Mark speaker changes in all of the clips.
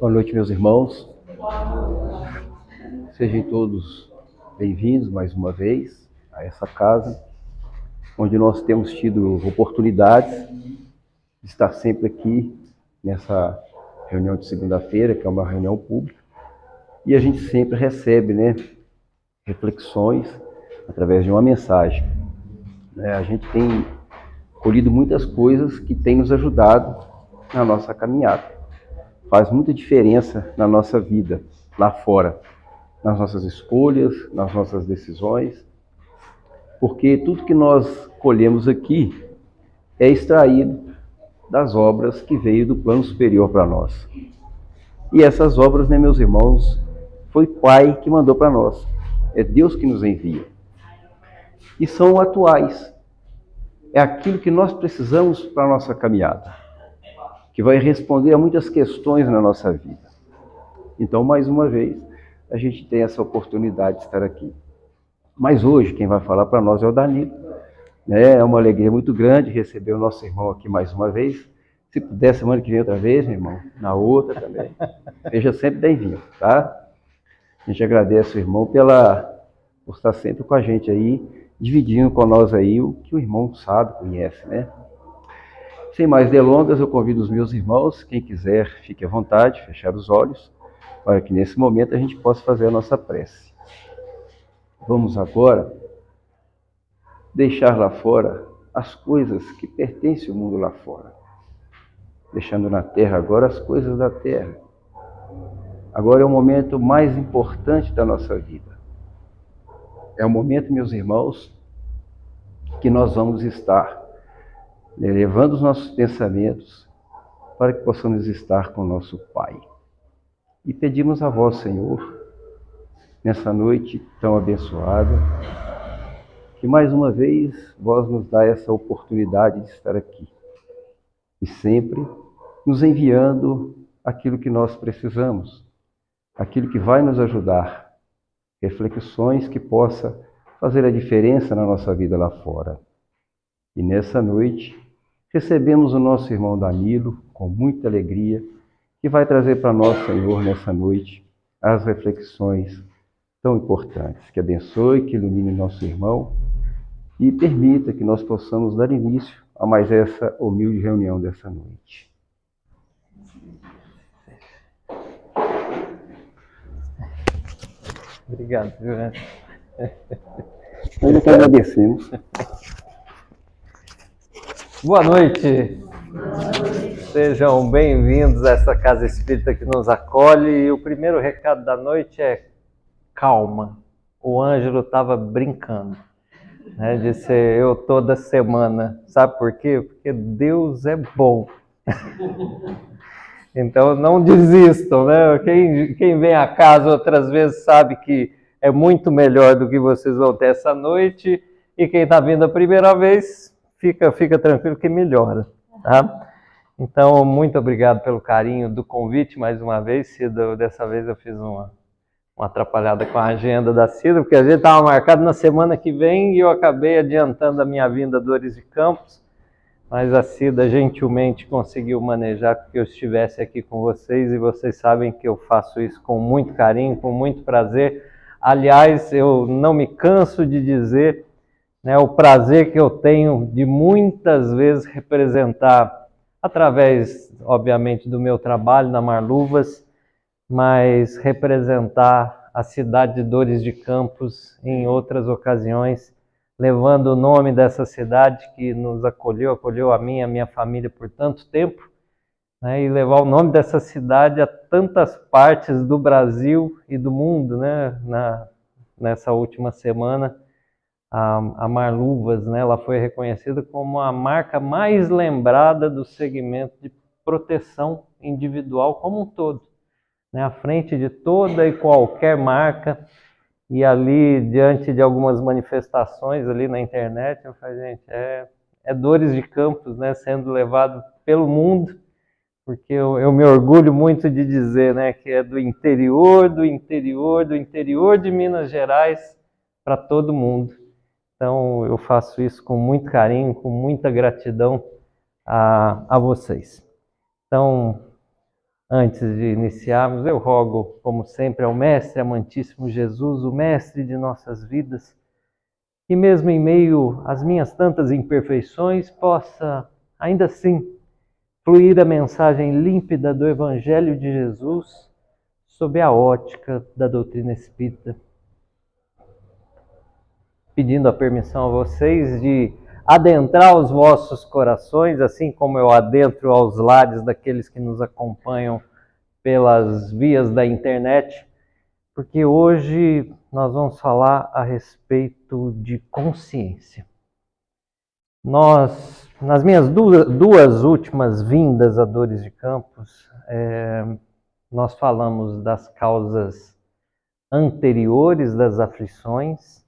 Speaker 1: Boa noite, meus irmãos. Sejam todos bem-vindos mais uma vez a essa casa, onde nós temos tido oportunidades de estar sempre aqui nessa reunião de segunda-feira, que é uma reunião pública, e a gente sempre recebe, reflexões através de uma mensagem. A gente tem colhido muitas coisas que têm nos ajudado na nossa caminhada. Faz muita diferença na nossa vida, lá fora, nas nossas escolhas, nas nossas decisões, porque tudo que nós colhemos aqui é extraído das obras que veio do plano superior para nós. E essas obras, meus irmãos, foi o Pai que mandou para nós. É Deus que nos envia. E são atuais. É aquilo que nós precisamos para a nossa caminhada, que vai responder a muitas questões na nossa vida. Então, mais uma vez, a gente tem essa oportunidade de estar aqui. Mas hoje, quem vai falar para nós é o Danilo. É uma alegria muito grande receber o nosso irmão aqui mais uma vez. Se puder, semana que vem outra vez, meu irmão, na outra também. Seja sempre bem-vindo, tá? A gente agradece o irmão por estar sempre com a gente aí, dividindo com nós aí o que o irmão sabe, conhece, né? Sem mais delongas, eu convido os meus irmãos, quem quiser, fique à vontade, fechar os olhos, para que nesse momento a gente possa fazer a nossa prece. Vamos agora deixar lá fora as coisas que pertencem ao mundo lá fora. Deixando na terra agora as coisas da terra. Agora é o momento mais importante da nossa vida. É o momento, meus irmãos, que nós vamos estar levando os nossos pensamentos para que possamos estar com o nosso Pai. E pedimos a vós, Senhor, nessa noite tão abençoada, que mais uma vez vós nos dá essa oportunidade de estar aqui. E sempre nos enviando aquilo que nós precisamos, aquilo que vai nos ajudar, reflexões que possa fazer a diferença na nossa vida lá fora. E nessa noite, recebemos o nosso irmão Danilo com muita alegria, que vai trazer para nós, Senhor, nessa noite, as reflexões tão importantes. Que abençoe, que ilumine nosso irmão e permita que nós possamos dar início a mais essa humilde reunião dessa noite.
Speaker 2: Obrigado, Joana.
Speaker 1: Nós que agradecemos.
Speaker 2: Boa noite. Sejam bem-vindos a essa casa espírita que nos acolhe. E o primeiro recado da noite é calma. O Ângelo estava brincando, né, de ser eu toda semana. Sabe por quê? Porque Deus é bom. Então não desistam, né? Quem vem a casa outras vezes sabe que é muito melhor do que vocês vão ter essa noite. E quem está vindo a primeira vez, fica tranquilo que melhora, tá? Então, muito obrigado pelo carinho do convite mais uma vez, Cida. Dessa vez eu fiz uma atrapalhada com a agenda da Cida, porque a gente estava marcado na semana que vem e eu acabei adiantando a minha vinda a Dores de Campos, mas a Cida gentilmente conseguiu manejar para que eu estivesse aqui com vocês, e vocês sabem que eu faço isso com muito carinho, com muito prazer. Aliás, eu não me canso de dizer, né, o prazer que eu tenho de muitas vezes representar, através, obviamente, do meu trabalho na Marluvas, mas representar a cidade de Dores de Campos em outras ocasiões, levando o nome dessa cidade que nos acolheu a mim e a minha família por tanto tempo, né, e levar o nome dessa cidade a tantas partes do Brasil e do mundo, né, nessa última semana. A Marluvas, né, ela foi reconhecida como a marca mais lembrada do segmento de proteção individual como um todo, né, à frente de toda e qualquer marca. E ali, diante de algumas manifestações ali na internet, eu falei, gente, é Dores de Campos, né, sendo levado pelo mundo, porque eu me orgulho muito de dizer, né, que é do interior de Minas Gerais para todo mundo. Então, eu faço isso com muito carinho, com muita gratidão a vocês. Então, Antes de iniciarmos, eu rogo, como sempre, ao Mestre amantíssimo Jesus, o Mestre de nossas vidas, que mesmo em meio às minhas tantas imperfeições, possa, ainda assim, fluir a mensagem límpida do Evangelho de Jesus sob a ótica da doutrina espírita. Pedindo a permissão a vocês de adentrar os vossos corações, assim como eu adentro aos lares daqueles que nos acompanham pelas vias da internet, porque hoje nós vamos falar a respeito de consciência. Nas minhas duas últimas vindas a Dores de Campos, nós falamos das causas anteriores das aflições,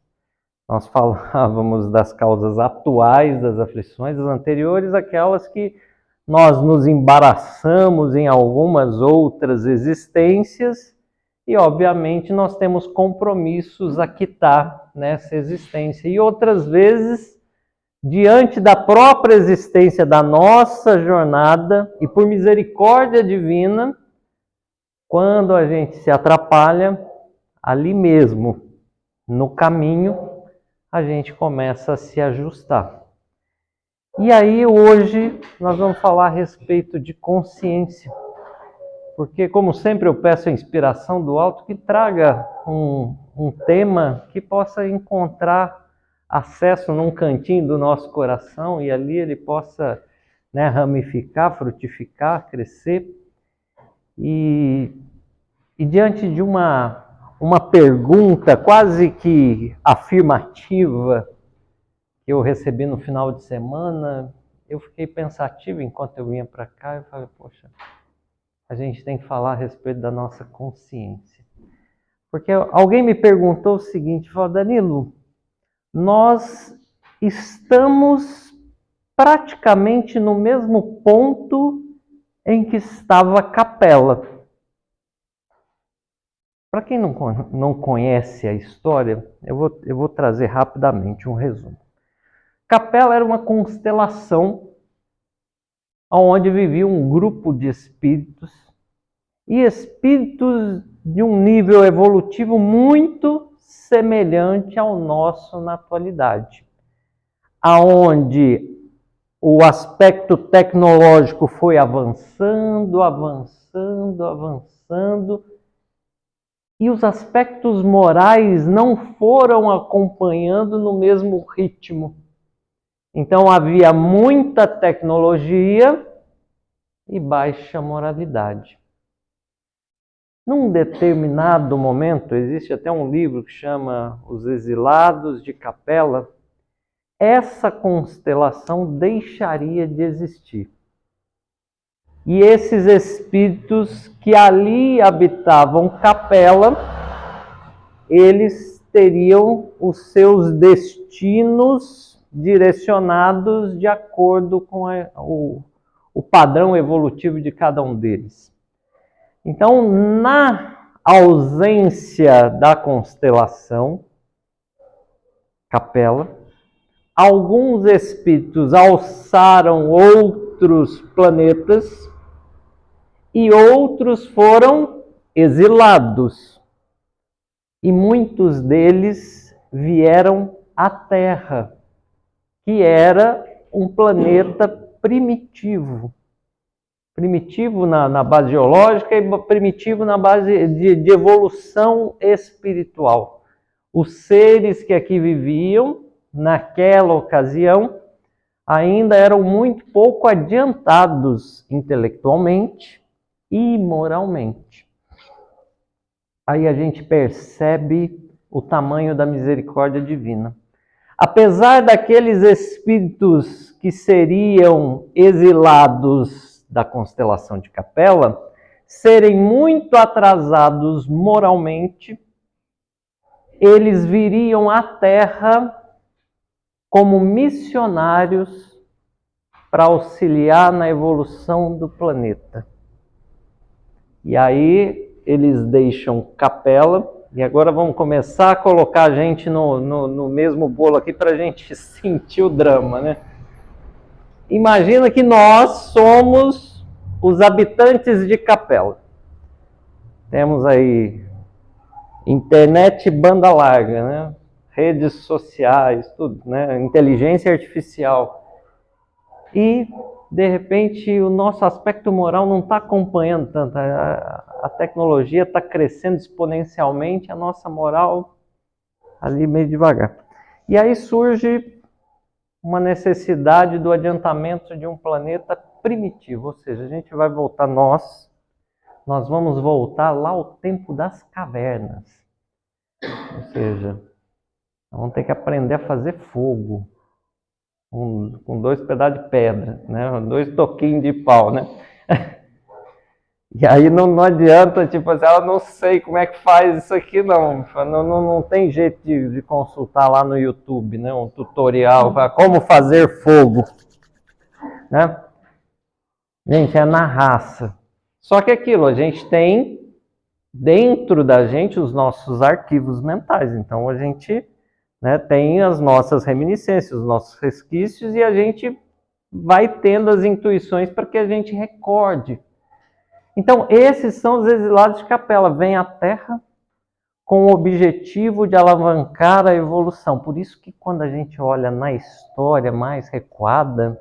Speaker 2: nós falávamos das causas atuais das aflições, as anteriores, aquelas que nós nos embaraçamos em algumas outras existências e, obviamente, nós temos compromissos a quitar nessa existência. E outras vezes, diante da própria existência da nossa jornada e por misericórdia divina, quando a gente se atrapalha, ali mesmo, no caminho, a gente começa a se ajustar. E aí hoje nós vamos falar a respeito de consciência, porque como sempre eu peço a inspiração do alto que traga um tema que possa encontrar acesso num cantinho do nosso coração e ali ele possa, né, ramificar, frutificar, crescer. E diante de uma pergunta quase que afirmativa que eu recebi no final de semana, eu fiquei pensativo enquanto eu vinha para cá. Eu falei, poxa, a gente tem que falar a respeito da nossa consciência. Porque alguém me perguntou o seguinte, falou, Danilo, nós estamos praticamente no mesmo ponto em que estava Capela. Para quem não conhece a história, eu vou trazer rapidamente um resumo. Capela era uma constelação onde vivia um grupo de espíritos, e espíritos de um nível evolutivo muito semelhante ao nosso na atualidade, aonde o aspecto tecnológico foi avançando, e os aspectos morais não foram acompanhando no mesmo ritmo. Então havia muita tecnologia e baixa moralidade. Num determinado momento, existe até um livro que chama Os Exilados de Capela, essa constelação deixaria de existir. E esses espíritos que ali habitavam Capela, eles teriam os seus destinos direcionados de acordo com o padrão evolutivo de cada um deles. Então, na ausência da constelação Capela, alguns espíritos alçaram outros planetas e outros foram exilados. E muitos deles vieram à Terra, que era um planeta primitivo. Primitivo na base geológica e primitivo na base de evolução espiritual. Os seres que aqui viviam, naquela ocasião, ainda eram muito pouco adiantados intelectualmente e moralmente. Aí a gente percebe o tamanho da misericórdia divina. Apesar daqueles espíritos que seriam exilados da constelação de Capela serem muito atrasados moralmente, eles viriam à Terra como missionários para auxiliar na evolução do planeta. E aí eles deixam Capela, e agora vamos começar a colocar a gente no mesmo bolo aqui para a gente sentir o drama, né? Imagina que nós somos os habitantes de Capela. Temos aí internet banda larga, né? Redes sociais, tudo, né? Inteligência artificial. E, de repente, o nosso aspecto moral não está acompanhando tanto. A tecnologia está crescendo exponencialmente, a nossa moral ali meio devagar. E aí surge uma necessidade do adiantamento de um planeta primitivo, ou seja, a gente vai voltar, nós vamos voltar lá ao tempo das cavernas. Ou seja, vamos ter que aprender a fazer fogo com 2 pedaços de pedra, né? 2 toquinhos de pau, né? E aí não adianta, tipo assim, eu não sei como é que faz isso aqui, não tem jeito de consultar lá no YouTube, né? Um tutorial para como fazer fogo, né? Gente, é na raça. Só que aquilo, a gente tem dentro da gente os nossos arquivos mentais, então a gente, né, tem as nossas reminiscências, os nossos resquícios, e a gente vai tendo as intuições para que a gente recorde. Então, esses são os exilados de Capela, vêm à Terra com o objetivo de alavancar a evolução. Por isso que quando a gente olha na história mais recuada,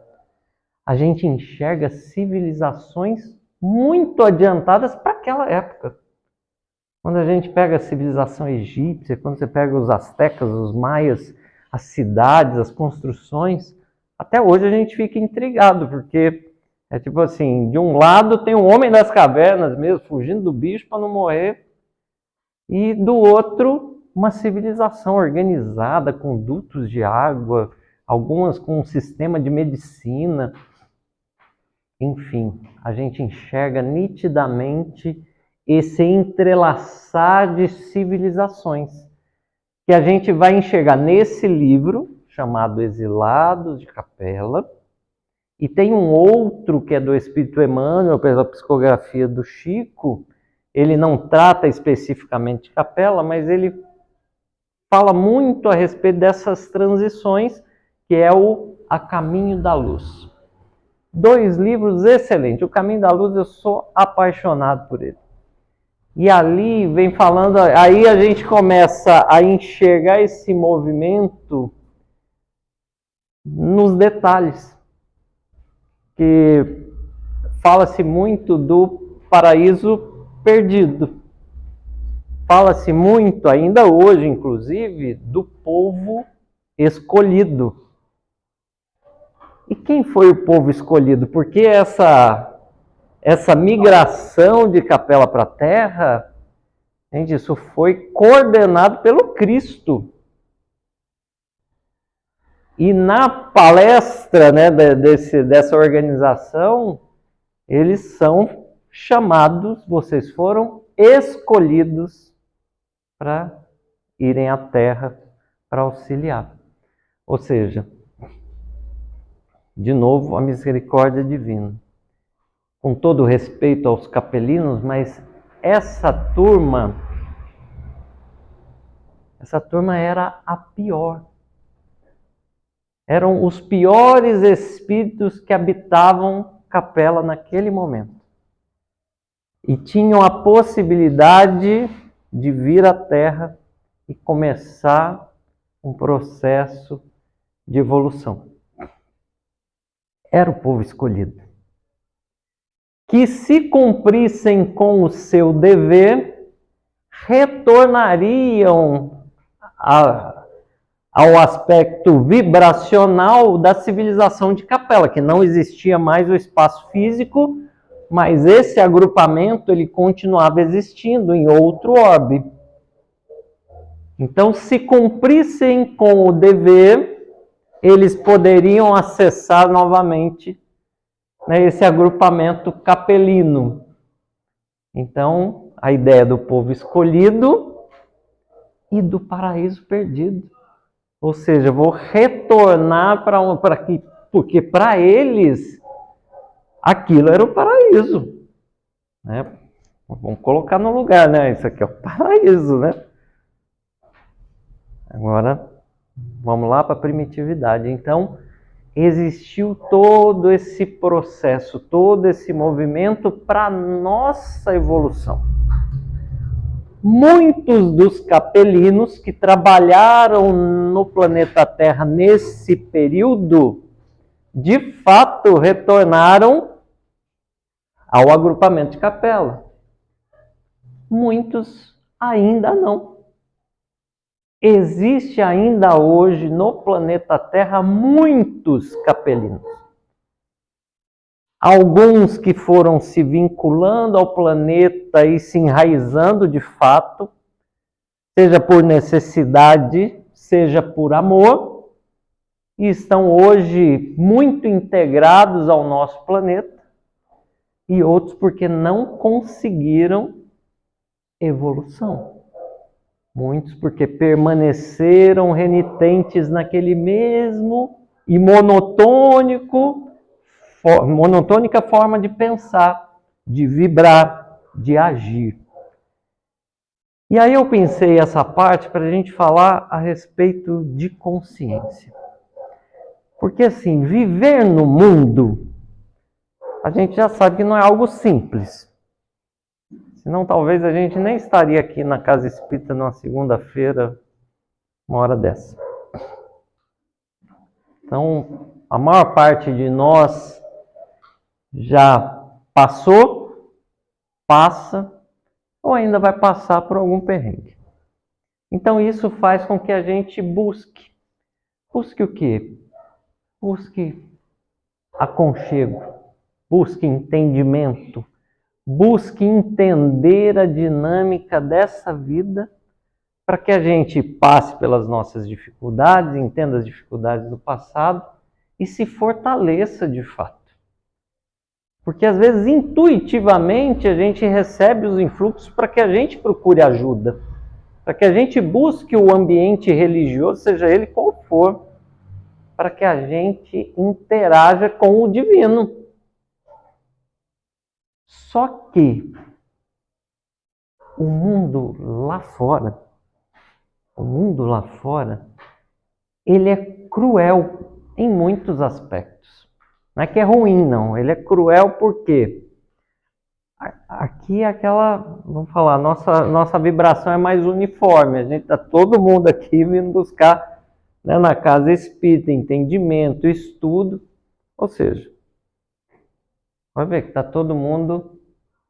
Speaker 2: a gente enxerga civilizações muito adiantadas para aquela época. Quando a gente pega a civilização egípcia, quando você pega os astecas, os maias, as cidades, as construções, até hoje a gente fica intrigado, porque é tipo assim, de um lado tem o homem das cavernas mesmo, fugindo do bicho para não morrer, e do outro, uma civilização organizada, com dutos de água, algumas com um sistema de medicina. Enfim, a gente enxerga nitidamente esse entrelaçar de civilizações, que a gente vai enxergar nesse livro, chamado Exilados de Capela, e tem um outro que é do Espírito Emmanuel, pela psicografia do Chico. Ele não trata especificamente de Capela, mas ele fala muito a respeito dessas transições, que é o A Caminho da Luz. 2 livros excelentes. O Caminho da Luz, eu sou apaixonado por ele. E ali vem falando, aí a gente começa a enxergar esse movimento nos detalhes. Que fala-se muito do paraíso perdido. Fala-se muito, ainda hoje, inclusive, do povo escolhido. E quem foi o povo escolhido? Porque essa migração de Capela para a Terra, gente, isso foi coordenado pelo Cristo. E na palestra, né, dessa organização, eles são chamados, vocês foram escolhidos para irem à Terra para auxiliar. Ou seja, de novo, a misericórdia divina. Com todo respeito aos capelinos, mas essa turma era a pior. Eram os piores espíritos que habitavam Capela naquele momento. E tinham a possibilidade de vir à Terra e começar um processo de evolução. Era o povo escolhido. Que, se cumprissem com o seu dever, retornariam ao aspecto vibracional da civilização de Capela, que não existia mais o espaço físico, mas esse agrupamento ele continuava existindo em outro orbe. Então, se cumprissem com o dever, eles poderiam acessar novamente, né, esse agrupamento capelino. Então, a ideia do povo escolhido e do paraíso perdido. Ou seja, vou retornar para aqui, porque para eles aquilo era o paraíso, né? Vamos colocar no lugar, né? Isso aqui é o paraíso, né? Agora, vamos lá para a primitividade. Então, existiu todo esse processo, todo esse movimento para a nossa evolução. Muitos dos capelinos que trabalharam no planeta Terra nesse período, de fato, retornaram ao agrupamento de capela. Muitos ainda não. Existe ainda hoje no planeta Terra muitos capelinos. Alguns que foram se vinculando ao planeta e se enraizando de fato, seja por necessidade, seja por amor, e estão hoje muito integrados ao nosso planeta, e outros porque não conseguiram evolução. Muitos porque permaneceram renitentes naquele mesmo e monotônica forma de pensar, de vibrar, de agir. E aí eu pensei essa parte para a gente falar a respeito de consciência. Porque assim, viver no mundo, a gente já sabe que não é algo simples. Senão talvez a gente nem estaria aqui na Casa Espírita numa segunda-feira, uma hora dessa. Então, a maior parte de nós já passou, passa, ou ainda vai passar por algum perrengue. Então isso faz com que a gente busque. Busque o quê? Busque aconchego, busque entendimento, busque entender a dinâmica dessa vida para que a gente passe pelas nossas dificuldades, entenda as dificuldades do passado e se fortaleça de fato. Porque às vezes intuitivamente a gente recebe os influxos para que a gente procure ajuda, para que a gente busque o ambiente religioso, seja ele qual for, para que a gente interaja com o divino. Só que o mundo lá fora, ele é cruel em muitos aspectos. Não é que é ruim, não. Ele é cruel porque aqui é aquela, vamos falar, nossa vibração é mais uniforme. A gente está todo mundo aqui vindo buscar, né, na Casa Espírita, entendimento, estudo. Ou seja, vai ver que está todo mundo,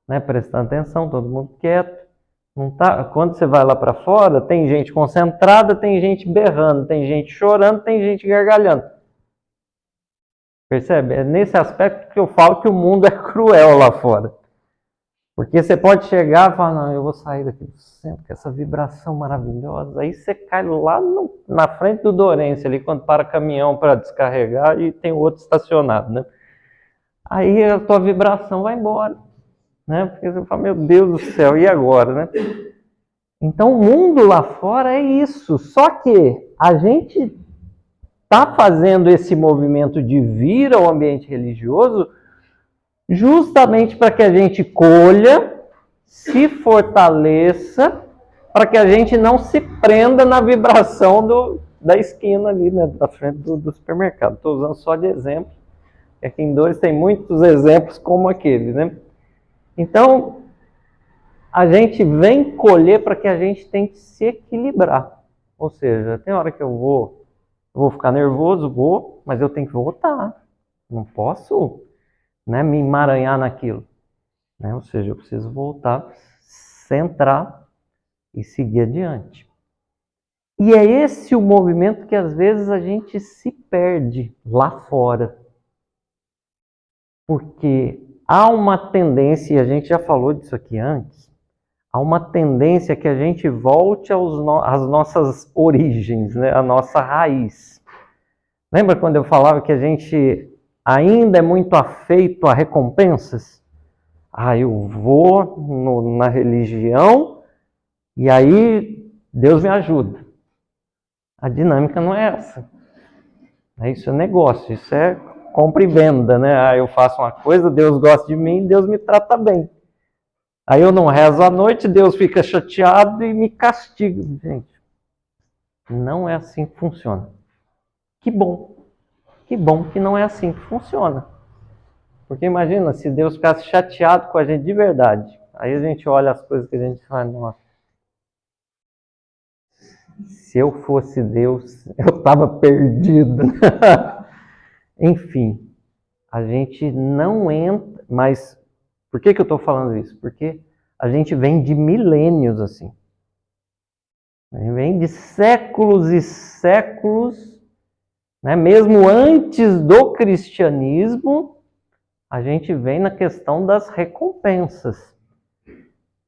Speaker 2: né, prestando atenção, todo mundo quieto. Não tá, quando você vai lá para fora, tem gente concentrada, tem gente berrando, tem gente chorando, tem gente gargalhando. Percebe? É nesse aspecto que eu falo que o mundo é cruel lá fora. Porque você pode chegar e falar, não, eu vou sair daqui do centro, com essa vibração maravilhosa. Aí você cai lá na frente do Dourenço, ali, quando para caminhão para descarregar e tem outro estacionado, né? Aí a tua vibração vai embora, né? Porque você fala, meu Deus do céu, e agora, né? Então o mundo lá fora é isso. Só que a gente está fazendo esse movimento de vir ao ambiente religioso justamente para que a gente colha, se fortaleça, para que a gente não se prenda na vibração da esquina ali, né, da frente do supermercado. Estou usando só de exemplo. Aqui em Dores tem muitos exemplos como aquele, né? Então, a gente vem colher para que a gente tente se equilibrar. Ou seja, tem hora que eu vou ficar nervoso, mas eu tenho que voltar. Não posso, né, me emaranhar naquilo. Né? Ou seja, eu preciso voltar, centrar e seguir adiante. E é esse o movimento que às vezes a gente se perde lá fora. Porque há uma tendência, e a gente já falou disso aqui antes, há uma tendência que a gente volte às nossas origens, né? A nossa raiz. Lembra quando eu falava que a gente ainda é muito afeito a recompensas? Eu vou na religião e aí Deus me ajuda. A dinâmica não é essa. Isso é negócio, isso é compra e venda, né? Eu faço uma coisa, Deus gosta de mim, Deus me trata bem. Aí eu não rezo à noite, Deus fica chateado e me castiga. Gente, não é assim que funciona. Que bom Que bom que não é assim que funciona. Porque imagina se Deus ficasse chateado com a gente de verdade. Aí a gente olha as coisas que a gente fala, nossa, se eu fosse Deus, eu estava perdido. Enfim, a gente não entra, mas por que eu estou falando isso? Porque a gente vem de milênios assim. A gente vem de séculos e séculos, né? Mesmo antes do cristianismo, a gente vem na questão das recompensas.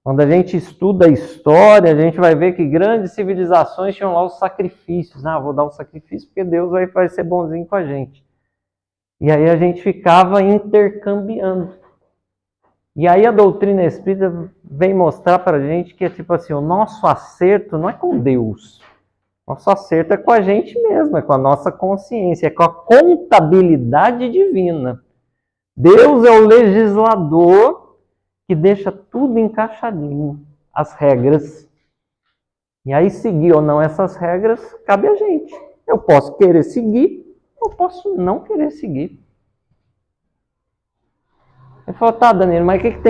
Speaker 2: Quando a gente estuda a história, a gente vai ver que grandes civilizações tinham lá os sacrifícios. Ah, vou dar um sacrifício porque Deus vai ser bonzinho com a gente. E aí a gente ficava intercambiando. E aí a doutrina espírita vem mostrar para a gente que é tipo assim, o nosso acerto não é com Deus. Nosso acerto é com a gente mesmo, é com a nossa consciência, é com a contabilidade divina. Deus é o legislador que deixa tudo encaixadinho, as regras. E aí seguir ou não essas regras, cabe a gente. Eu posso querer seguir, eu posso não querer seguir. Ele falou, tá, Danilo, mas o que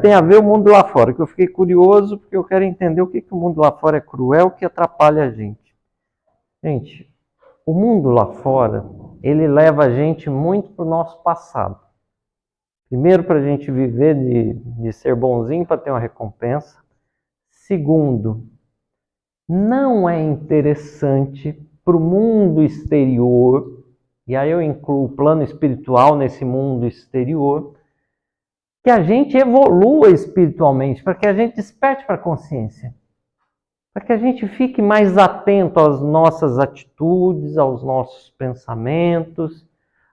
Speaker 2: tem a ver o mundo lá fora? Que eu fiquei curioso, porque eu quero entender o que o mundo lá fora é cruel, que atrapalha a gente. Gente, o mundo lá fora, ele leva a gente muito para o nosso passado. Primeiro, para a gente viver de ser bonzinho para ter uma recompensa. Segundo, não é interessante para o mundo exterior, e aí eu incluo o plano espiritual nesse mundo exterior, que a gente evolua espiritualmente, para que a gente desperte para a consciência, para que a gente fique mais atento às nossas atitudes, aos nossos pensamentos,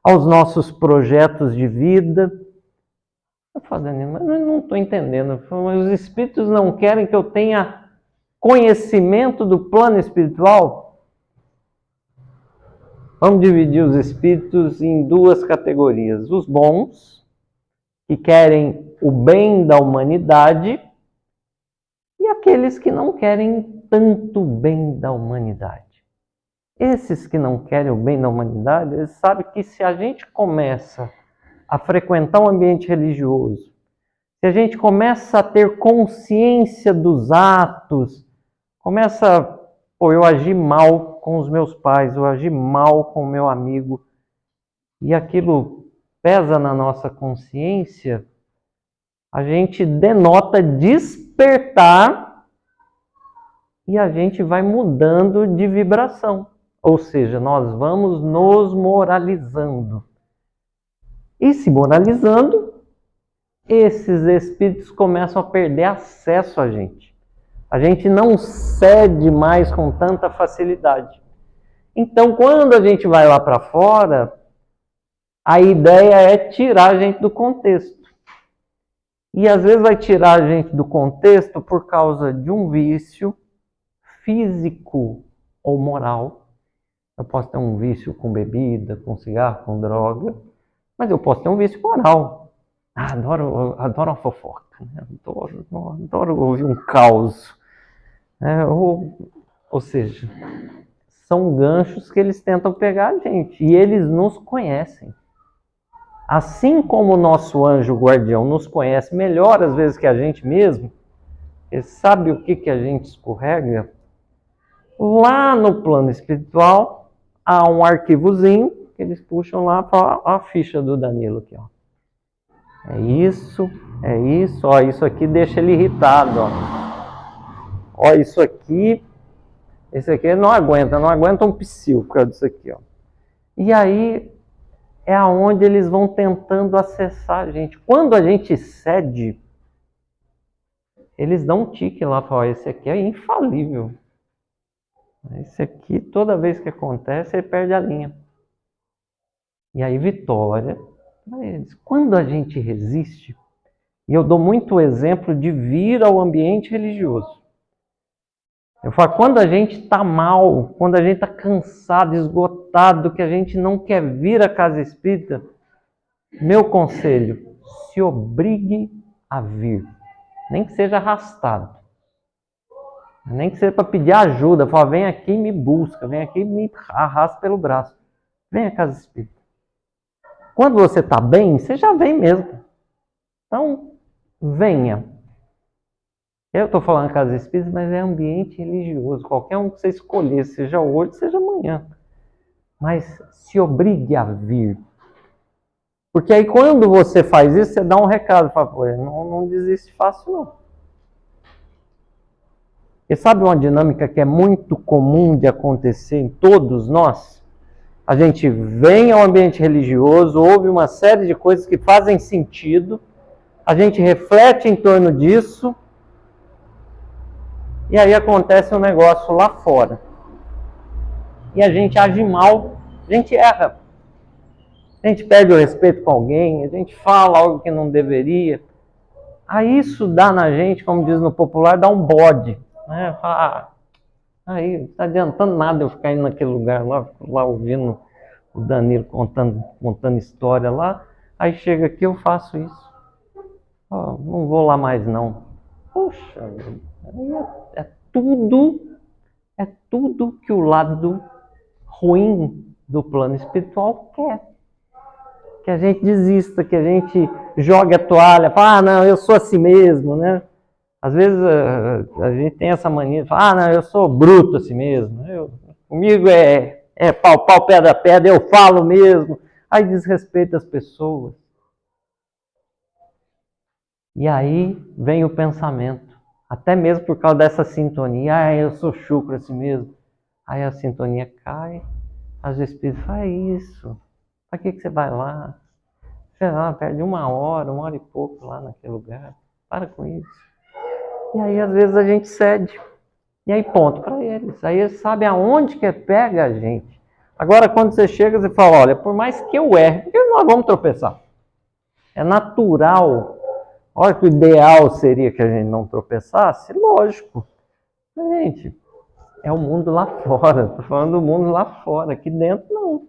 Speaker 2: aos nossos projetos de vida. Eu falo, Danilo, mas eu não estou entendendo. Mas os espíritos não querem que eu tenha conhecimento do plano espiritual? Vamos dividir os espíritos em duas categorias. Os bons, que querem o bem da humanidade, e aqueles que não querem tanto bem da humanidade. Esses que não querem o bem da humanidade, eles sabem que se a gente começa a frequentar um ambiente religioso, se a gente começa a ter consciência dos atos, eu agi mal com os meus pais, eu agi mal com o meu amigo, e aquilo pesa na nossa consciência, a gente denota despertar e a gente vai mudando de vibração. Ou seja, nós vamos nos moralizando. E se moralizando, esses espíritos começam a perder acesso a gente. A gente não cede mais com tanta facilidade. Então, quando a gente vai lá para fora, a ideia é tirar a gente do contexto. E às vezes vai tirar a gente do contexto por causa de um vício físico ou moral. Eu posso ter um vício com bebida, com cigarro, com droga, mas eu posso ter um vício moral. Adoro uma fofoca, né? Adoro ouvir um caos. Ou seja, são ganchos que eles tentam pegar a gente. E eles nos conhecem. Assim como o nosso anjo guardião nos conhece melhor, às vezes, que a gente mesmo, ele sabe o que a gente escorrega, lá no plano espiritual, há um arquivozinho que eles puxam lá para a ficha do Danilo aqui, ó. É isso, ó, isso aqui deixa ele irritado, ó. Ó, isso aqui, esse aqui não aguenta um psil por causa disso aqui, ó. E aí é aonde eles vão tentando acessar a gente. Quando a gente cede, eles dão um tique lá, falam, esse aqui é infalível. Esse aqui, toda vez que acontece, ele perde a linha. E aí, vitória para eles. Quando a gente resiste, e eu dou muito exemplo de vir ao ambiente religioso. Eu falo, quando a gente está mal, quando a gente está cansado, esgotado, que a gente não quer vir à casa espírita, meu conselho, se obrigue a vir. Nem que seja arrastado. Nem que seja para pedir ajuda. Fala, vem aqui e me busca, vem aqui e me arrasta pelo braço. Vem à casa espírita. Quando você está bem, você já vem mesmo. Então, venha. Eu estou falando casa espírita, mas é ambiente religioso. Qualquer um que você escolher, seja hoje, seja amanhã. Mas se obrigue a vir. Porque aí quando você faz isso, você dá um recado. Fala, não desiste fácil, não. E sabe uma dinâmica que é muito comum de acontecer em todos nós? A gente vem ao ambiente religioso, ouve uma série de coisas que fazem sentido, a gente reflete em torno disso, e aí acontece um negócio lá fora. E a gente age mal, a gente erra. A gente perde o respeito com alguém, a gente fala algo que não deveria. Aí isso dá na gente, como diz no popular, dá um bode. Né? Fala, aí não está adiantando nada eu ficar indo naquele lugar lá ouvindo o Danilo contando história lá. Aí chega aqui eu faço isso. Não vou lá mais não. Poxa, é tudo que o lado ruim do plano espiritual quer. Que a gente desista, que a gente jogue a toalha, fala, não, eu sou assim mesmo, né? Às vezes a gente tem essa mania de falar, não, eu sou bruto assim mesmo, comigo é pau, pedra, pedra, eu falo mesmo. Aí desrespeita as pessoas. E aí vem o pensamento, até mesmo por causa dessa sintonia, eu sou chucro assim mesmo. Aí a sintonia cai, as espíritos falam, isso, para que você vai lá? Sei lá, perde uma hora e pouco lá naquele lugar, para com isso. E aí às vezes a gente cede, e aí ponto para eles, aí eles sabem aonde que pega a gente. Agora quando você chega, você fala, olha, por mais que eu erre, porque nós vamos tropeçar. É natural. Olha que o ideal seria que a gente não tropeçasse, lógico. Gente, é o mundo lá fora, estou falando do mundo lá fora, aqui dentro não.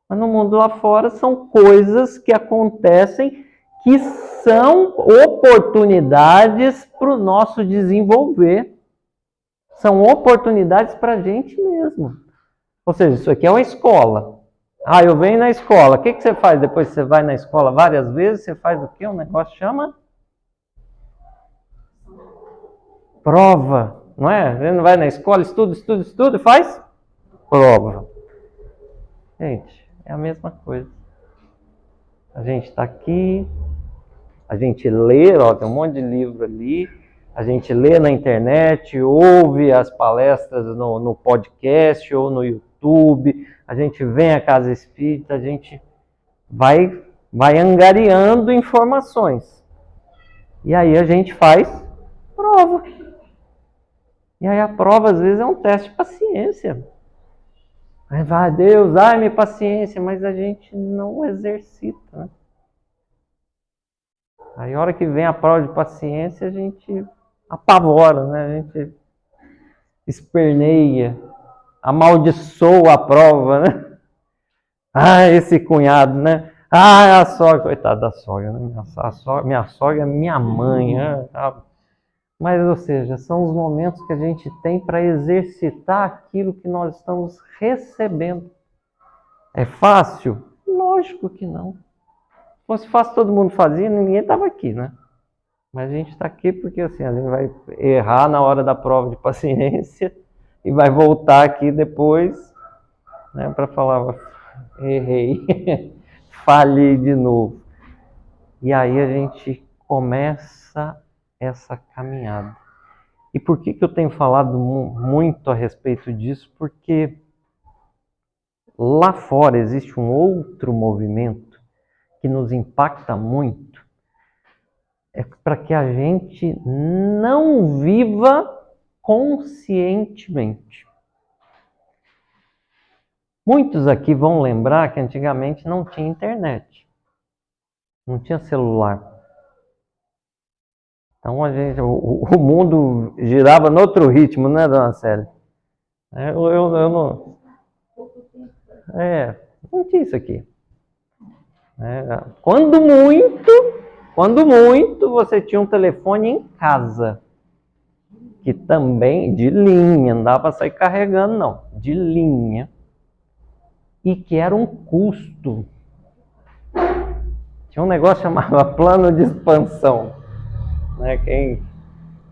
Speaker 2: Mas no mundo lá fora são coisas que acontecem que são oportunidades para o nosso desenvolver. São oportunidades para a gente mesmo. Ou seja, isso aqui é uma escola. Eu venho na escola. O que você faz depois que você vai na escola várias vezes? Você faz o quê? Um negócio chama prova, não é? A gente não vai na escola, estuda e faz prova. Gente, é a mesma coisa. A gente está aqui, a gente lê, tem um monte de livro ali, a gente lê na internet, ouve as palestras no podcast ou no YouTube, a gente vem à casa espírita, a gente vai angariando informações. E aí a gente faz prova. E aí a prova às vezes é um teste de paciência. Aí vai, Deus, dai-me paciência, mas a gente não exercita, né? Aí a hora que vem a prova de paciência, a gente apavora, né? A gente esperneia, amaldiçoa a prova, né? Esse cunhado, né? A sogra, coitada da sogra, né? Minha sogra é minha mãe, né? Mas, ou seja, são os momentos que a gente tem para exercitar aquilo que nós estamos recebendo. É fácil? Lógico que não. Se fosse fácil, todo mundo fazia, ninguém estava aqui, né? Mas a gente está aqui porque assim, a gente vai errar na hora da prova de paciência e vai voltar aqui depois, né, para falar, errei, falhei de novo. E aí a gente começa essa caminhada. E por que eu tenho falado muito a respeito disso? Porque lá fora existe um outro movimento que nos impacta muito. É para que a gente não viva conscientemente. Muitos aqui vão lembrar que antigamente não tinha internet, não tinha celular. Então o mundo girava no outro ritmo, né, dona Célia? Eu não. Não tinha isso aqui. Quando muito, você tinha um telefone em casa. Que também, de linha, não dava para sair carregando, não. De linha. E que era um custo. Tinha um negócio chamado plano de expansão. Né? Quem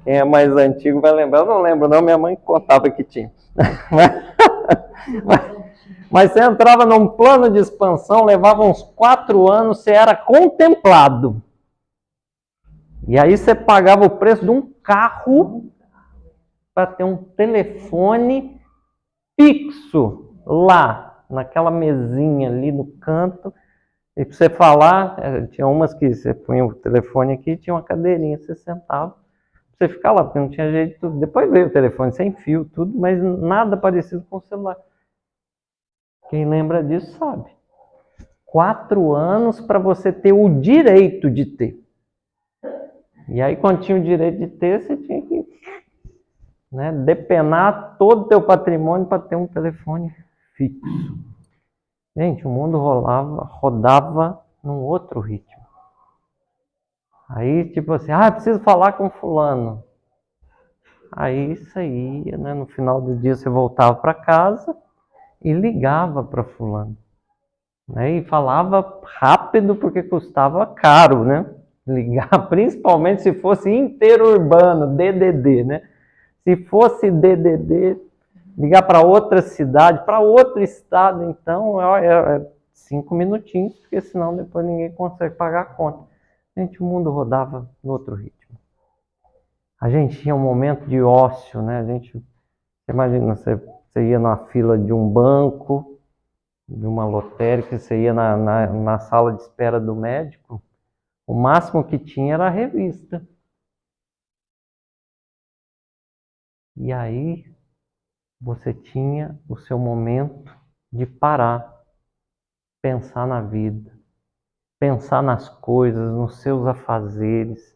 Speaker 2: é mais antigo vai lembrar. Eu não lembro não, minha mãe contava que tinha. Mas você entrava num plano de expansão, levava uns 4 anos, você era contemplado. E aí você pagava o preço de um carro para ter um telefone fixo lá, naquela mesinha ali no canto. E para você falar, tinha umas que você punha o telefone aqui e tinha uma cadeirinha, você sentava. Você ficar lá, porque não tinha jeito. Depois veio o telefone sem fio, tudo, mas nada parecido com o celular. Quem lembra disso sabe. 4 anos para você ter o direito de ter. E aí, quando tinha o direito de ter, você tinha que, né, depenar todo o teu patrimônio para ter um telefone fixo. Gente, o mundo rodava num outro ritmo. Aí, tipo assim, preciso falar com fulano. Aí saía, né? No final do dia você voltava para casa e ligava para fulano. Né? E falava rápido porque custava caro, né? Ligar, principalmente se fosse interurbano, DDD, né? Se fosse DDD, ligar para outra cidade, para outro estado, então é 5 minutinhos, porque senão depois ninguém consegue pagar a conta. Gente, o mundo rodava no outro ritmo. A gente tinha um momento de ócio, né? Você imagina, você ia na fila de um banco, de uma lotérica, você ia na sala de espera do médico, o máximo que tinha era a revista. E aí você tinha o seu momento de parar, pensar na vida, pensar nas coisas, nos seus afazeres.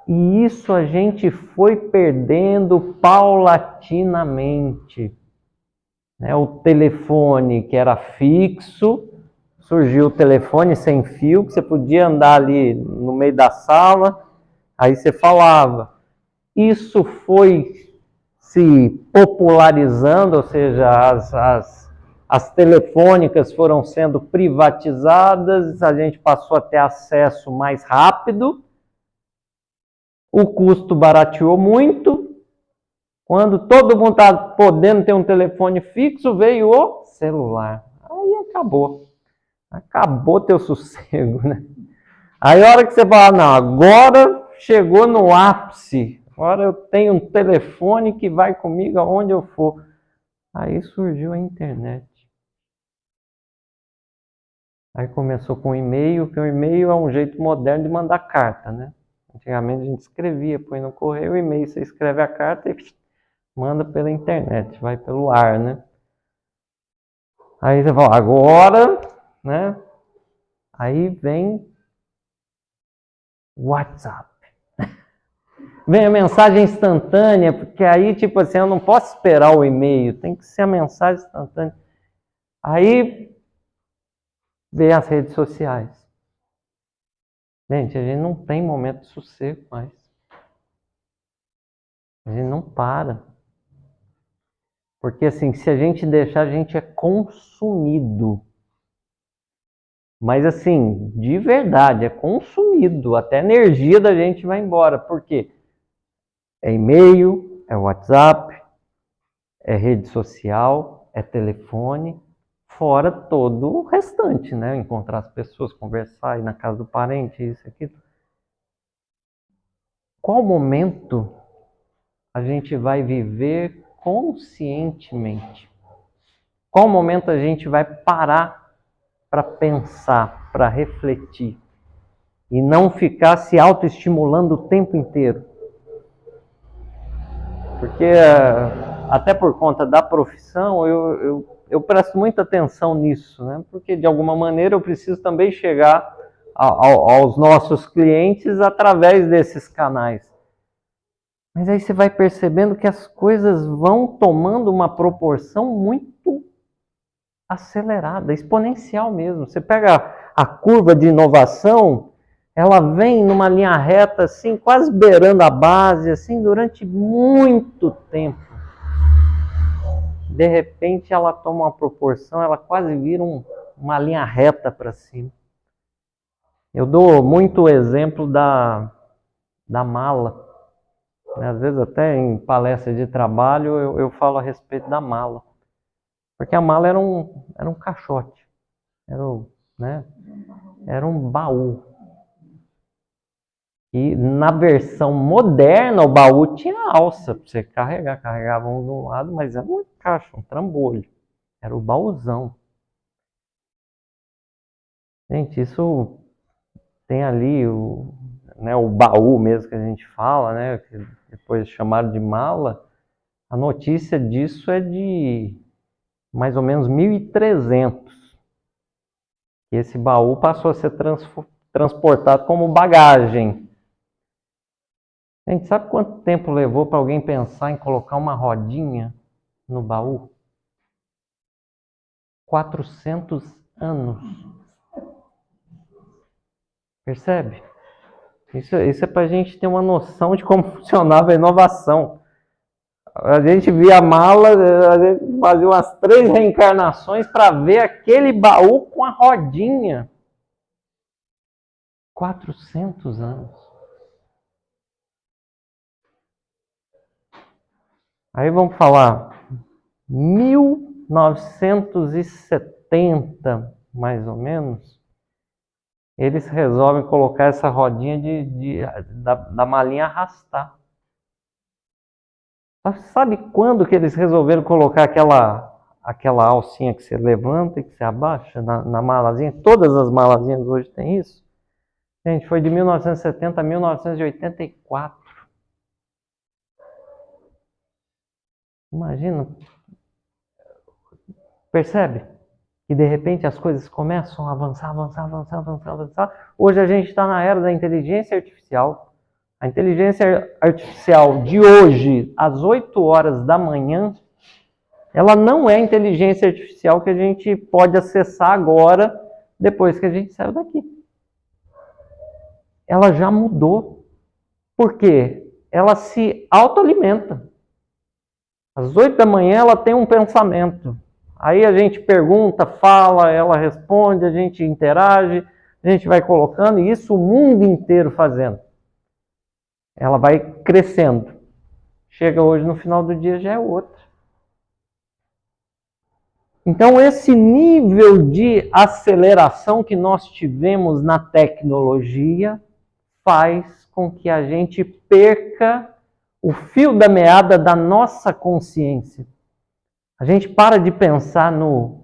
Speaker 2: E isso a gente foi perdendo paulatinamente. O telefone que era fixo, surgiu o telefone sem fio, que você podia andar ali no meio da sala, aí você falava. Isso foi se popularizando, ou seja, as telefônicas foram sendo privatizadas, a gente passou a ter acesso mais rápido, o custo barateou muito. Quando todo mundo está podendo ter um telefone fixo, veio o celular. Aí acabou. Acabou teu sossego, né? Aí a hora que você fala, não, agora chegou no ápice. Agora eu tenho um telefone que vai comigo aonde eu for. Aí surgiu a internet. Aí começou com o e-mail, que o e-mail é um jeito moderno de mandar carta, né? Antigamente a gente escrevia, põe no correio, o e-mail você escreve a carta e manda pela internet, vai pelo ar, né? Aí você fala, agora, né? Aí vem o WhatsApp. Vem a mensagem instantânea, porque aí, tipo assim, eu não posso esperar o e-mail, tem que ser a mensagem instantânea. Aí vem as redes sociais. Gente, a gente não tem momento de sossego mais. A gente não para. Porque assim, se a gente deixar, a gente é consumido. Mas assim, de verdade, é consumido. Até a energia da gente vai embora. Por quê? É e-mail, é WhatsApp, é rede social, é telefone, fora todo o restante, né? Encontrar as pessoas, conversar, ir na casa do parente, isso, aquilo. Qual momento a gente vai viver conscientemente? Qual momento a gente vai parar para pensar, para refletir e não ficar se autoestimulando o tempo inteiro? Porque até por conta da profissão eu presto muita atenção nisso, né? Porque de alguma maneira eu preciso também chegar aos nossos clientes através desses canais. Mas aí você vai percebendo que as coisas vão tomando uma proporção muito acelerada, exponencial mesmo. Você pega a curva de inovação, ela vem numa linha reta, assim, quase beirando a base, assim, durante muito tempo. De repente ela toma uma proporção, ela quase vira uma linha reta para cima. Eu dou muito exemplo da mala. Às vezes até em palestra de trabalho eu falo a respeito da mala. Porque a mala era um caixote, né, era um baú. E na versão moderna o baú tinha alça para você carregar. Carregava um de um lado, mas era uma caixa, um trambolho. Era o baúzão. Gente, isso tem ali né, o baú mesmo que a gente fala, né, que depois chamaram de mala. A notícia disso é de mais ou menos 1300. E esse baú passou a ser transportado como bagagem. Gente, sabe quanto tempo levou para alguém pensar em colocar uma rodinha no baú? 400 anos. Percebe? Isso é para a gente ter uma noção de como funcionava a inovação. A gente via a mala, a gente fazia umas 3 reencarnações para ver aquele baú com a rodinha. 400 anos. Aí vamos falar 1970, mais ou menos, eles resolvem colocar essa rodinha da malinha arrastar. Sabe quando que eles resolveram colocar aquela alcinha que você levanta e que você abaixa na malazinha? Todas as malazinhas hoje têm isso. Gente, foi de 1970 a 1984. Imagina. Percebe? E de repente as coisas começam a avançar. Hoje a gente está na era da inteligência artificial. A inteligência artificial de hoje, às 8 horas da manhã, ela não é a inteligência artificial que a gente pode acessar agora, depois que a gente saiu daqui. Ela já mudou. Por quê? Ela se autoalimenta. Às 8 da manhã ela tem um pensamento. Aí a gente pergunta, fala, ela responde, a gente interage, a gente vai colocando, e isso o mundo inteiro fazendo. Ela vai crescendo. Chega hoje, no final do dia, já é outra. Então, esse nível de aceleração que nós tivemos na tecnologia faz com que a gente perca o fio da meada da nossa consciência. A gente para de pensar no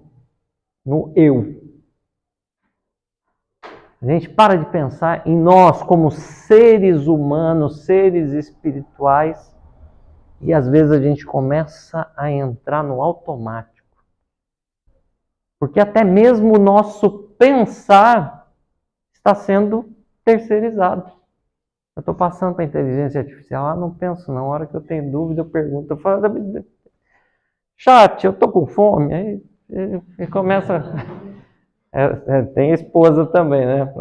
Speaker 2: eu. A gente para de pensar em nós como seres humanos, seres espirituais, e às vezes a gente começa a entrar no automático. Porque até mesmo o nosso pensar está sendo terceirizado. Eu estou passando para a inteligência artificial, não penso não, a hora que eu tenho dúvida eu pergunto, eu falo, chat, eu estou com fome, aí começa... tem esposa também, né?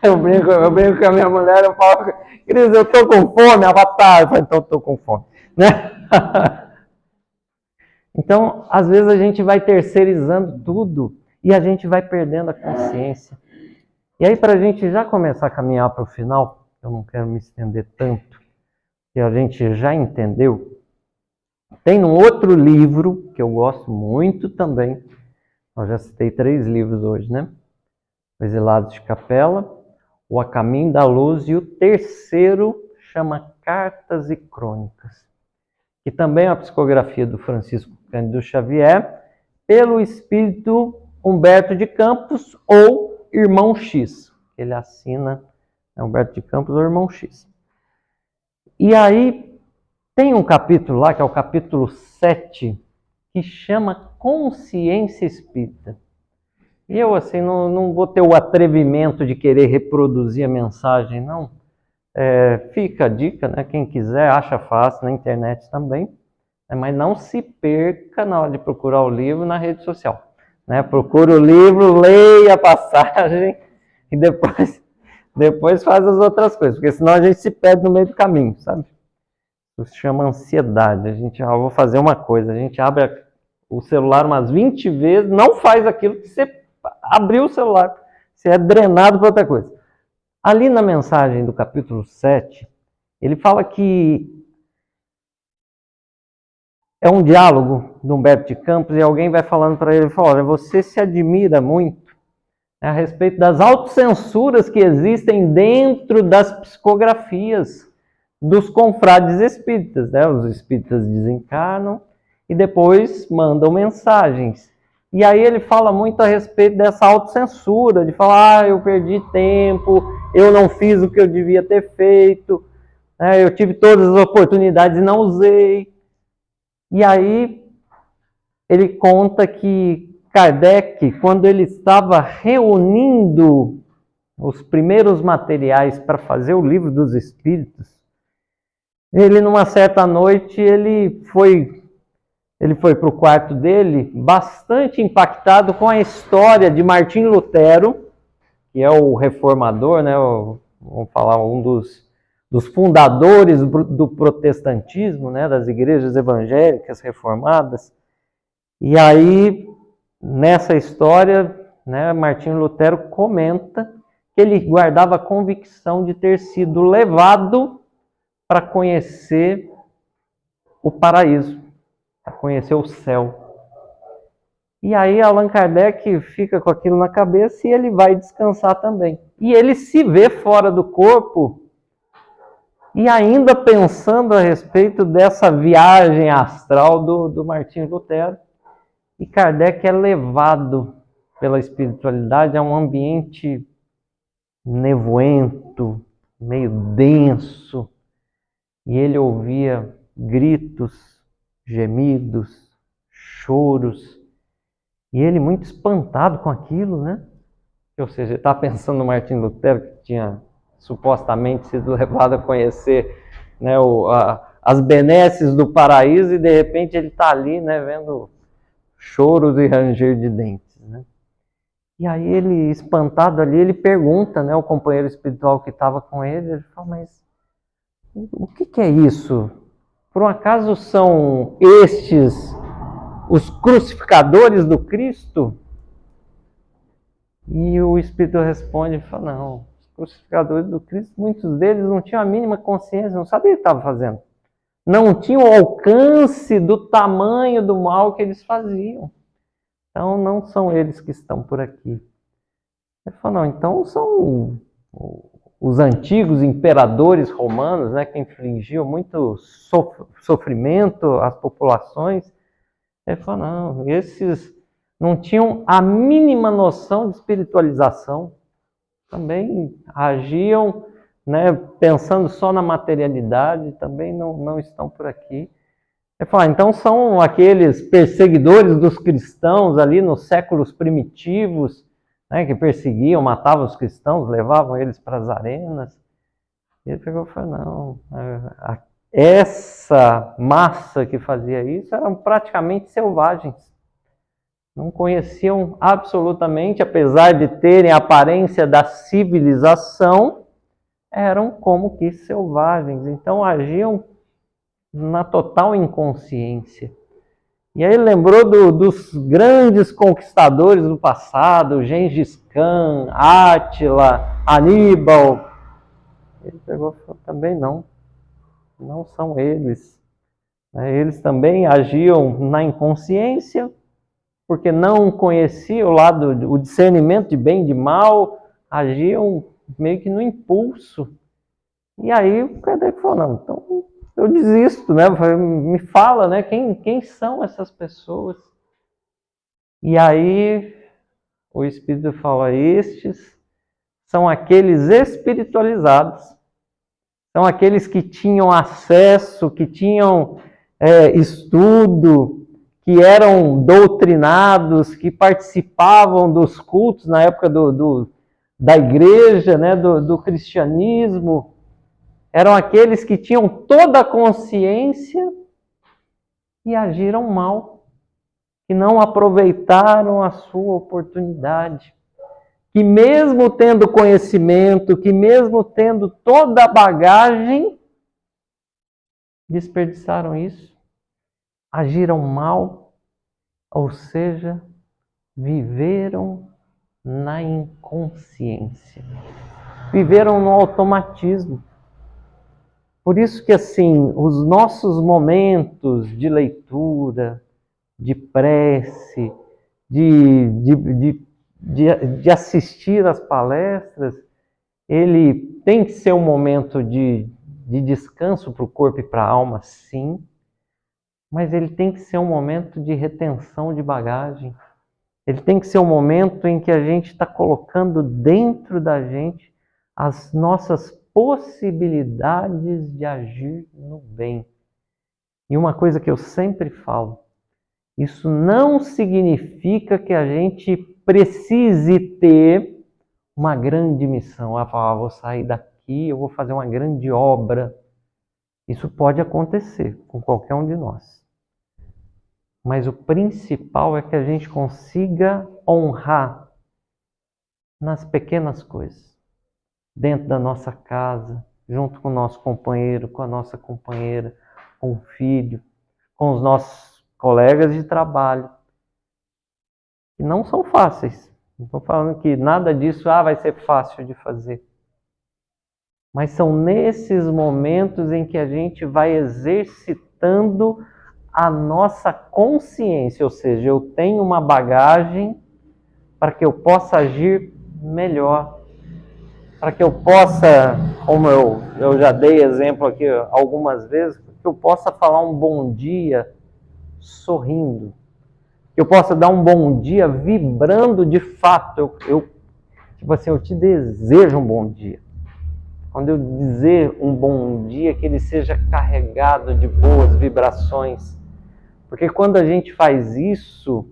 Speaker 2: Eu brinco com a minha mulher, eu falo, Cris, eu estou com fome, avatar, eu falo, então eu estou com fome, né? Então, às vezes a gente vai terceirizando tudo e a gente vai perdendo a consciência. E aí, para a gente já começar a caminhar para o final, eu não quero me estender tanto, que a gente já entendeu, tem um outro livro que eu gosto muito também, eu já citei 3 livros hoje, né? O Exilados de Capela, O A Caminho da Luz, e o terceiro chama Cartas e Crônicas, que também é uma psicografia do Francisco Cândido Xavier, pelo espírito Humberto de Campos, ou Irmão X. Ele assina Humberto de Campos ou Irmão X. E aí tem um capítulo lá, que é o capítulo 7, que chama Consciência Espírita. E eu, assim, não vou ter o atrevimento de querer reproduzir a mensagem, não. Fica a dica, né? Quem quiser, acha fácil na internet também. Mas não se perca na hora de procurar o livro na rede social. Né? Procure o livro, leia a passagem e depois faz as outras coisas, porque senão a gente se perde no meio do caminho, sabe? Isso se chama ansiedade. A gente, vou fazer uma coisa, a gente abre o celular umas 20 vezes, não faz aquilo que você abriu o celular, você é drenado para outra coisa. Ali na mensagem do capítulo 7, ele fala que é um diálogo de Humberto de Campos e alguém vai falando para ele, fala, olha, você se admira muito, né, a respeito das autocensuras que existem dentro das psicografias dos confrades espíritas, né? Os espíritas desencarnam e depois mandam mensagens. E aí ele fala muito a respeito dessa autocensura, de falar, eu perdi tempo, eu não fiz o que eu devia ter feito, né? Eu tive todas as oportunidades e não usei. E aí ele conta que Kardec, quando ele estava reunindo os primeiros materiais para fazer o Livro dos Espíritos, ele, numa certa noite, ele foi para o quarto dele bastante impactado com a história de Martim Lutero, que é o reformador, né, vamos falar, um dos fundadores do protestantismo, né, das igrejas evangélicas reformadas. E aí, nessa história, né, Martim Lutero comenta que ele guardava a convicção de ter sido levado para conhecer o paraíso, para conhecer o céu. E aí Allan Kardec fica com aquilo na cabeça e ele vai descansar também. E ele se vê fora do corpo e ainda pensando a respeito dessa viagem astral do Martim Lutero. E Kardec é levado pela espiritualidade a um ambiente nevoento, meio denso, e ele ouvia gritos, gemidos, choros, e ele muito espantado com aquilo, né? Ou seja, ele está pensando no Martim Lutero, que tinha supostamente sido levado a conhecer, né, as benesses do paraíso, e de repente ele está ali, né, vendo choros e ranger de dentes, né? E aí ele, espantado ali, ele pergunta, né, ao companheiro espiritual que estava com ele, ele fala, mas o que é isso? Por um acaso são estes os crucificadores do Cristo? E o Espírito responde e fala, não, os crucificadores do Cristo, muitos deles não tinham a mínima consciência, não sabiam o que estavam fazendo. Não tinham o alcance do tamanho do mal que eles faziam. Então não são eles que estão por aqui. Ele falou, não, então são os antigos imperadores romanos, né, que infligiam muito sofrimento às populações. Ele falou, não, esses não tinham a mínima noção de espiritualização. Também agiam, né, pensando só na materialidade, também não estão por aqui. Ele falou, então são aqueles perseguidores dos cristãos ali nos séculos primitivos, né, que perseguiam, matavam os cristãos, levavam eles para as arenas. E ele pegou e falou, não, essa massa que fazia isso eram praticamente selvagens. Não conheciam absolutamente, apesar de terem a aparência da civilização, eram como que selvagens. Então agiam na total inconsciência. E aí ele lembrou dos grandes conquistadores do passado, Gengis Khan, Átila, Aníbal. Ele pegou e falou, também não são eles. Eles também agiam na inconsciência, porque não conheciam o lado, o discernimento de bem e de mal, agiam meio que no impulso. E aí o Kardec falou, não, então eu desisto, né? Me fala, né? Quem são essas pessoas? E aí o Espírito fala, estes são aqueles espiritualizados, são aqueles que tinham acesso, que tinham estudo, que eram doutrinados, que participavam dos cultos na época da igreja, né? do cristianismo. Eram aqueles que tinham toda a consciência e agiram mal, que não aproveitaram a sua oportunidade, que mesmo tendo conhecimento, que mesmo tendo toda a bagagem, desperdiçaram isso, agiram mal, ou seja, viveram na inconsciência. viveram no automatismo. Por isso que, assim, os nossos momentos de leitura, de prece, de assistir às palestras, ele tem que ser um momento de descanso para o corpo e para a alma, sim, mas ele tem que ser um momento de retenção de bagagem. Ele tem que ser um momento em que a gente está colocando dentro da gente as nossas possibilidades de agir no bem. E uma coisa que eu sempre falo, isso não significa que a gente precise ter uma grande missão. Vou sair daqui, eu vou fazer uma grande obra. Isso pode acontecer com qualquer um de nós. Mas o principal é que a gente consiga honrar nas pequenas coisas. Dentro da nossa casa, junto com o nosso companheiro, com a nossa companheira, com o filho, com os nossos colegas de trabalho. Que não são fáceis. Não estou falando que nada disso vai ser fácil de fazer. Mas são nesses momentos em que a gente vai exercitando a nossa consciência, ou seja, eu tenho uma bagagem para que eu possa agir melhor, para que eu possa, como eu já dei exemplo aqui algumas vezes, que eu possa falar um bom dia sorrindo, que eu possa dar um bom dia vibrando de fato, tipo assim, eu te desejo um bom dia. Quando eu dizer um bom dia, que ele seja carregado de boas vibrações. Porque quando a gente faz isso,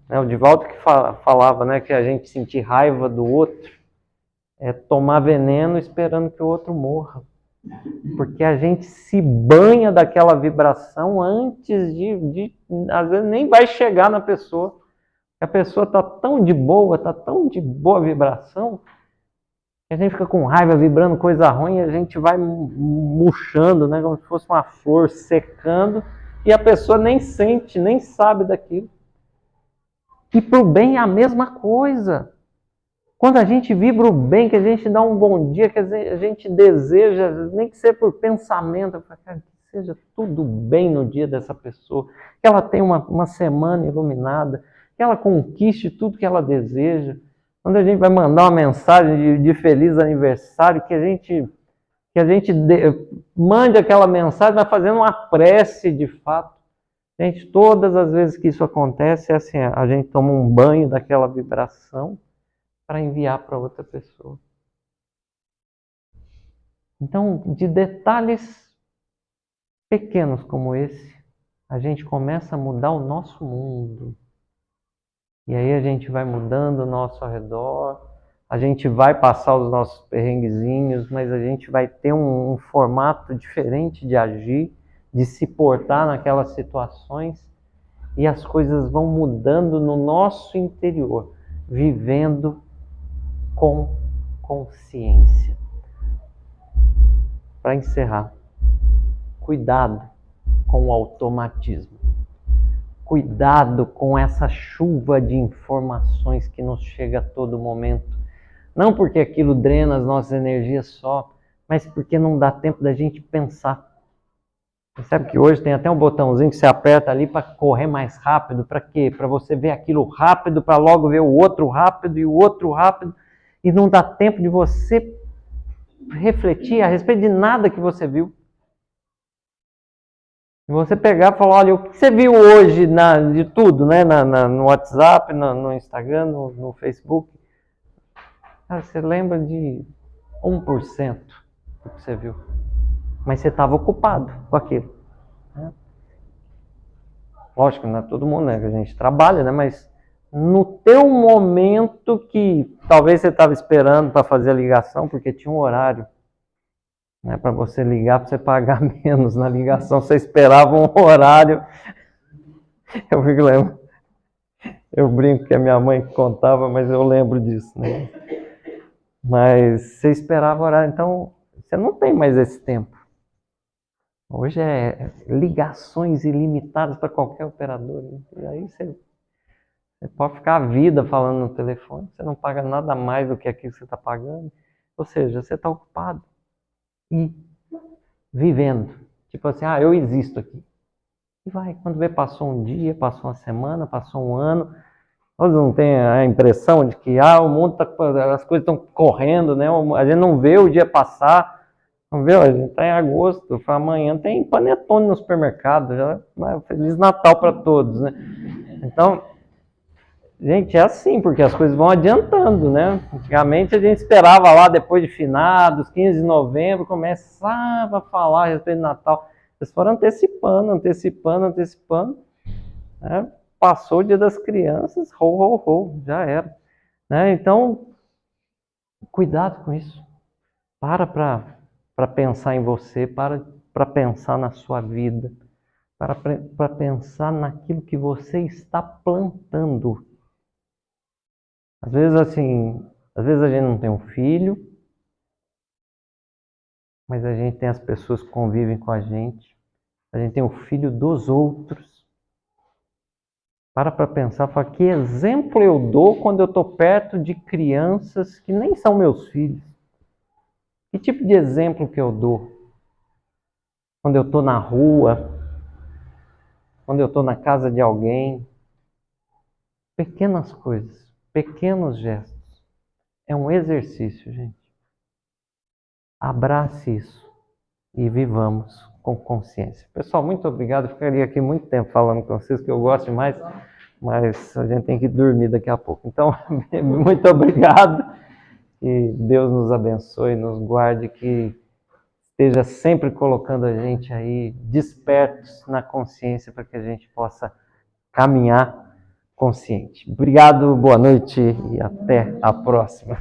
Speaker 2: né, o Divaldo que falava, né, que a gente sentir raiva do outro é tomar veneno esperando que o outro morra. Porque a gente se banha daquela vibração antes às vezes nem vai chegar na pessoa. A pessoa está tão de boa, está tão de boa vibração, a gente fica com raiva, vibrando coisa ruim, e a gente vai murchando, né, como se fosse uma flor secando, e a pessoa nem sente, nem sabe daquilo. E para o bem é a mesma coisa. Quando a gente vibra o bem, que a gente dá um bom dia, que a gente deseja, nem que seja por pensamento, que seja tudo bem no dia dessa pessoa, que ela tenha uma semana iluminada, que ela conquiste tudo que ela deseja. Quando a gente vai mandar uma mensagem de feliz aniversário, que a gente mande aquela mensagem, mas fazendo uma prece de fato. Gente, todas as vezes que isso acontece, é assim, a gente toma um banho daquela vibração para enviar para outra pessoa. Então, de detalhes pequenos como esse, a gente começa a mudar o nosso mundo. E aí a gente vai mudando o nosso redor, a gente vai passar os nossos perrenguezinhos, mas a gente vai ter um formato diferente de agir, de se portar naquelas situações, e as coisas vão mudando no nosso interior, vivendo com consciência. Para encerrar, cuidado com o automatismo. Cuidado com essa chuva de informações que nos chega a todo momento. Não porque aquilo drena as nossas energias só, mas porque não dá tempo da gente pensar. Você sabe que hoje tem até um botãozinho que você aperta ali para correr mais rápido. Para quê? Para você ver aquilo rápido, para logo ver o outro rápido e o outro rápido. E não dá tempo de você refletir a respeito de nada que você viu. E você pegar e falar, olha, o que você viu hoje de tudo, né? No WhatsApp, no Instagram, no Facebook. Cara, você lembra de 1% do que você viu. Mas você estava ocupado com aquilo. Né? Lógico, não é todo mundo, né? Que a gente trabalha, né? Mas no teu momento que talvez você estava esperando para fazer a ligação, porque tinha um horário, né, para você ligar, para você pagar menos na ligação, você esperava um horário. Eu fico lembrando. Eu brinco que é minha mãe que contava, mas eu lembro disso, né? Mas você esperava o horário, então você não tem mais esse tempo. Hoje é ligações ilimitadas para qualquer operador. E aí você pode ficar a vida falando no telefone, você não paga nada mais do que aquilo que você está pagando. Ou seja, você está ocupado e vivendo. Tipo assim, eu existo aqui. E vai, quando vê, passou um dia, passou uma semana, passou um ano. Nós não tem a impressão de que o mundo as coisas estão correndo, né? A gente não vê o dia passar. Não vê, a gente está em agosto, amanhã tem panetone no supermercado. Feliz Natal para todos, né? Então, gente, é assim, porque as coisas vão adiantando, né? Antigamente a gente esperava lá depois de finados, 15 de novembro, começava a falar a respeito do Natal. Eles foram antecipando, né? Passou o dia das crianças, já era. Né? Então, cuidado com isso. Para pensar em você, para pensar na sua vida, para pensar naquilo que você está plantando. Às vezes a gente não tem um filho, mas a gente tem as pessoas que convivem com a gente tem o filho dos outros. Para pensar, fala, que exemplo eu dou quando eu estou perto de crianças que nem são meus filhos? Que tipo de exemplo que eu dou? Quando eu estou na rua, quando eu estou na casa de alguém. Pequenas coisas, pequenos gestos. É um exercício, gente. Abrace isso e vivamos com consciência. Pessoal, muito obrigado. Eu ficaria aqui muito tempo falando com vocês, que eu gosto demais, mas a gente tem que dormir daqui a pouco. Então, muito obrigado. Que Deus nos abençoe, nos guarde, que esteja sempre colocando a gente aí despertos na consciência para que a gente possa caminhar consciente. Obrigado, boa noite e até a próxima.